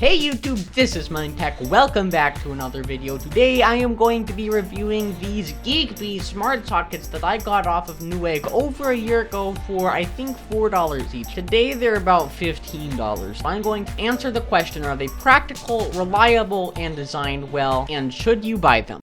Hey YouTube, this is Tech. Welcome back to another video. Today I am going to be reviewing these Geekbes Smart Sockets that I got off of Newegg over a year ago for I think $4 each. Today they're about $15. I'm going to answer the question, are they practical, reliable, and designed well, and should you buy them?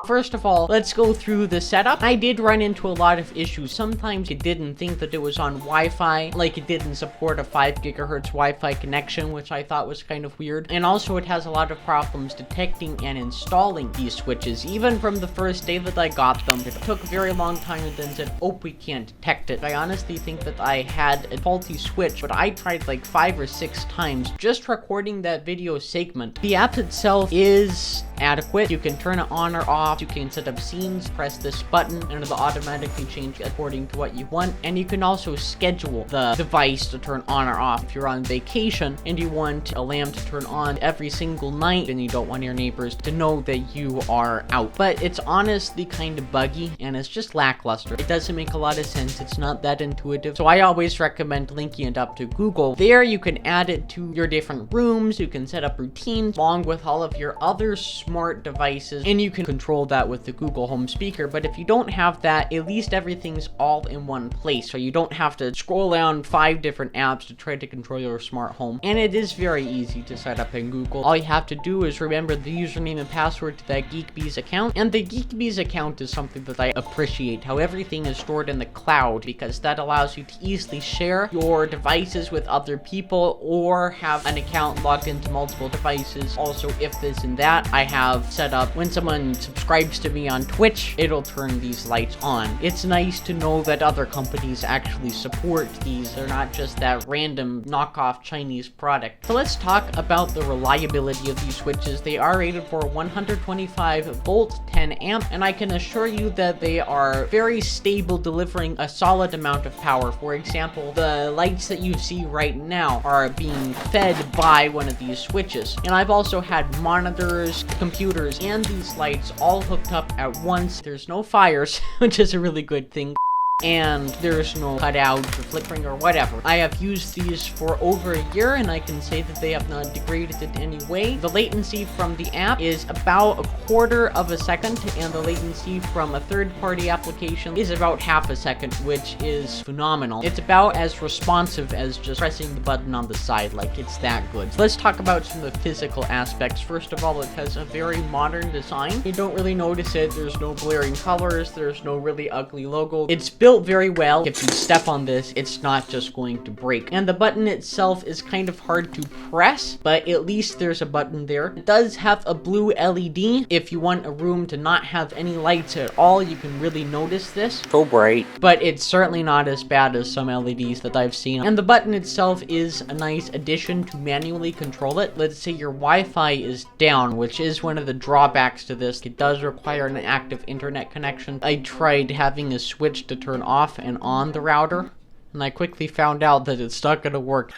First of all, let's go through the setup. I did run into a lot of issues. Sometimes it didn't think that it was on Wi-Fi, like it didn't support a 5 gigahertz Wi-Fi connection, which I thought was kind of weird. And also it has a lot of problems detecting and installing these switches. Even from the first day that I got them, it took a very long time and then said, oh, we can't detect it. I honestly think that I had a faulty switch, but I tried like 5 or 6 times just recording that video segment. The app itself is adequate. You can turn it on or off. You can set up scenes, press this button, and it'll automatically change according to what you want. And you can also schedule the device to turn on or off. If you're on vacation and you want a lamp to turn on every single night and you don't want your neighbors to know that you are out. But it's honestly kind of buggy and it's just lackluster. It doesn't make a lot of sense. It's not that intuitive. So I always recommend linking it up to Google. There you can add it to your different rooms. You can set up routines along with all of your other smart devices, and you can control that with the Google Home speaker. But if you don't have that, at least everything's all in one place, so you don't have to scroll down 5 different apps to try to control your smart home. And it is very easy to set up in Google. All you have to do is remember the username and password to that Geekbes account, and the Geekbes account is something that I appreciate, how everything is stored in the cloud, because that allows you to easily share your devices with other people or have an account logged into multiple devices. Also, if this and that, I have set up when someone subscribes to me on Twitch, it'll turn these lights on. It's nice to know that other companies actually support these. They're not just that random knockoff Chinese product. So let's talk about the reliability of these switches. They are rated for 125 volt, 10 amp, and I can assure you that they are very stable, delivering a solid amount of power. For example, the lights that you see right now are being fed by one of these switches. And I've also had monitors, computers, and these lights all hooked up at once. There's no fires, which is a really good thing. And there's no cutout or flickering or whatever. I have used these for over a year and I can say that they have not degraded in any way. The latency from the app is about 1/4 of a second, and the latency from a third-party application is about half a second, which is phenomenal. It's about as responsive as just pressing the button on the side, like it's that good. So let's talk about some of the physical aspects. First of all, it has a very modern design. You don't really notice it. There's no blaring colors. There's no really ugly logo. It's built very well. If you step on this, it's not just going to break. And the button itself is kind of hard to press, but at least there's a button there. It does have a blue LED. If you want a room to not have any lights at all, you can really notice this. So bright. But it's certainly not as bad as some LEDs that I've seen. And the button itself is a nice addition to manually control it. Let's say your Wi-Fi is down, which is one of the drawbacks to this. It does require an active internet connection. I tried having a switch to turn off and on the router, and I quickly found out that it's not going to work.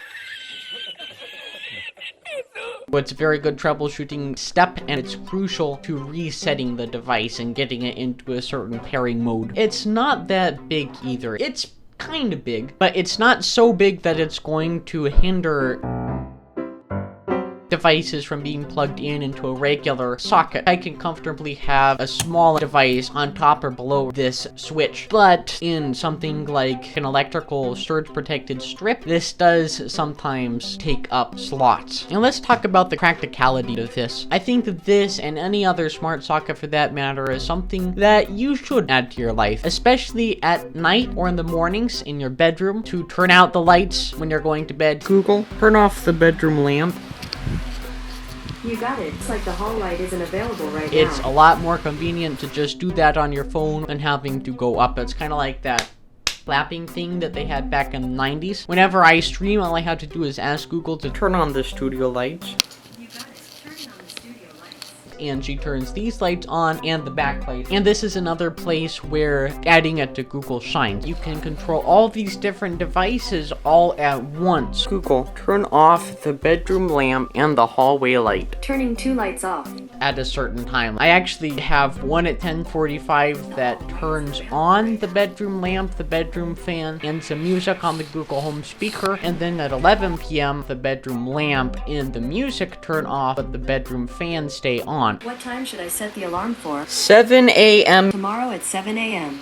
But it's a very good troubleshooting step, and it's crucial to resetting the device and getting it into a certain pairing mode. It's not that big either. It's kind of big, but it's not so big that it's going to hinder devices from being plugged in into a regular socket. I can comfortably have a small device on top or below this switch, but in something like an electrical surge protected strip, this does sometimes take up slots. And let's talk about the practicality of this. I think that this, and any other smart socket for that matter, is something that you should add to your life, especially at night or in the mornings in your bedroom, to turn out the lights when you're going to bed. Google, turn off the bedroom lamp. You got it. It's like the hall light isn't available right now. It's a lot more convenient to just do that on your phone than having to go up. It's kind of like that clapping thing that they had back in the 90s. Whenever I stream, all I have to do is ask Google to turn on the studio lights. You got it. Turn on the studio lights. and she turns these lights on and the backlight. And this is another place where adding it to Google shines. You can control all these different devices all at once. Google, turn off the bedroom lamp and the hallway light Turning 2 lights off. at a certain time. I actually have one at 10:45 that turns on the bedroom lamp, the bedroom fan, and some music on the Google Home speaker. And then at 11 p.m., the bedroom lamp and the music turn off, but the bedroom fan stay on. What time should I set the alarm for? 7 a.m. Tomorrow at 7 a.m.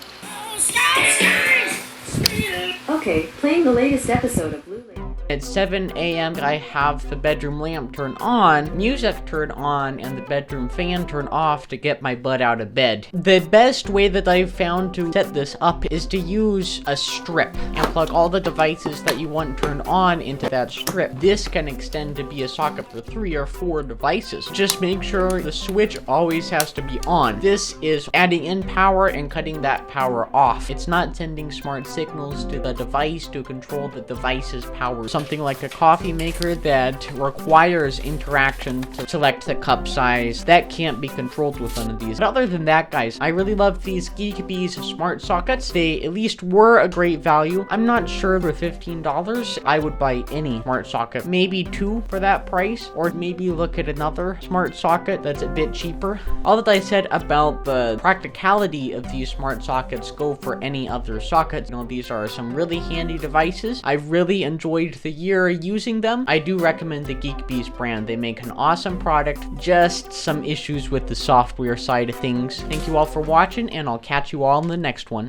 Okay, playing the latest episode of Blue Lake. At 7 a.m., I have the bedroom lamp turn on, music turn on, and the bedroom fan turn off to get my butt out of bed. The best way that I've found to set this up is to use a strip and plug all the devices that you want turned on into that strip. This can extend to be a socket for 3 or 4 devices. Just make sure the switch always has to be on. This is adding in power and cutting that power off. It's not sending smart signals to the device to control the device's power. Something like a coffee maker that requires interaction to select the cup size, that can't be controlled with one of these. But other than that, guys, I really love these Geekbes Smart Sockets. They at least were a great value. I'm not sure for $15 I would buy any smart socket. Maybe 2 for that price, or maybe look at another smart socket that's a bit cheaper. All that I said about the practicality of these smart sockets go for any other sockets. You know, these are some really handy devices. I really enjoyed the year using them. I do recommend the Geekbes brand. They make an awesome product, just some issues with the software side of things. Thank you all for watching, and I'll catch you all in the next one.